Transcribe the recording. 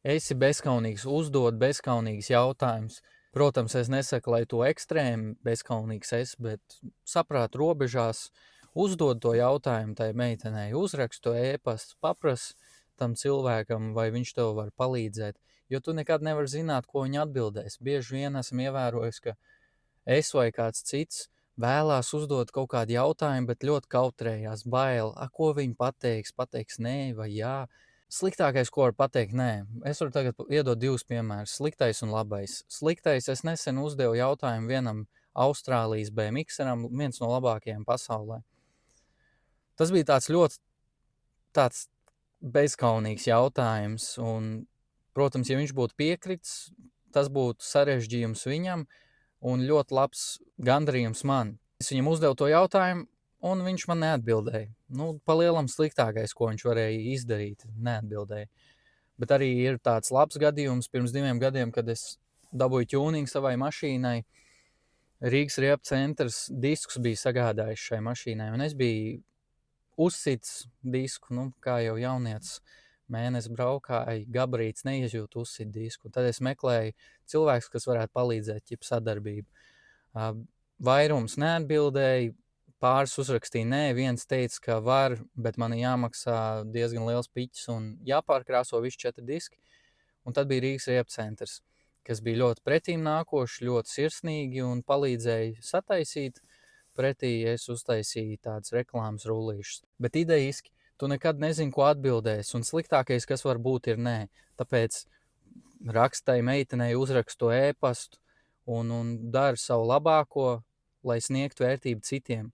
esi bezkaunīgs, uzdod bezkaunīgs jautājums. Protams, es nesaku, lai tu ekstrēmi bezkaunīgs esi, bet saprāt robežās uzdod to jautājumu tai meitenei, uzrakstu ēpastu, papras tam cilvēkam, vai viņš tev var palīdzēt, jo tu nekad nevar zināt, ko viņi atbildēs. Bieži vien esam ievērojuši, ka es vai kāds cits vēlās uzdot kaut kādu jautājumu, bet ļoti kautrējās, bail, ko viņi pateiks nē vai jā. Sliktākais, ko var pateikt, nē. Es varu tagad iedot divus piemērus. Sliktais un labais. Sliktais, es nesen uzdevu jautājumu vienam Austrālijas BMXeram, viens no labākajiem pasaulē. Tas bija tāds ļoti tāds bezkaunīgs jautājums, un, protams, ja viņš būtu piekritis, tas būtu sarežģījums viņam un ļoti labs gandarījums man. Es viņam uzdevu to jautājumu, un viņš man neatbildēja. Pa lielam sliktākais, ko viņš varēja izdarīt, neatbildēja. Bet arī ir tāds labs gadījums pirms 2 gadiem, kad es dabūju tuningu savai mašīnai. Rīgas Riepu centrs diskus bija sagādājis šai mašīnai, un es biju uzsits disku, kā jau jaunietis mēnesi braukāju, gabarīts neizjūtu uzsit disku. Tad es meklēju cilvēkus, kas varētu palīdzēt, ķip sadarbību. Vairums neatbildēja, pāris uzrakstīja nē, viens teica, ka var, bet man jāmaksā diezgan liels piķis un jāpārkrāso visi 4 diski. Un tad bija Rīgas Riepu centrs, kas bija ļoti pretīm nākoši, ļoti sirsnīgi un palīdzēja sataisīt. Pretī es uztaisīju tādas reklāmas rullīšas. Bet idejiski tu nekad nezini, ko atbildēs, un sliktākais, kas var būt, ir nē. Tāpēc rakstai meitenei uzrakstu ēpastu un dari savu labāko, lai sniegtu vērtību citiem.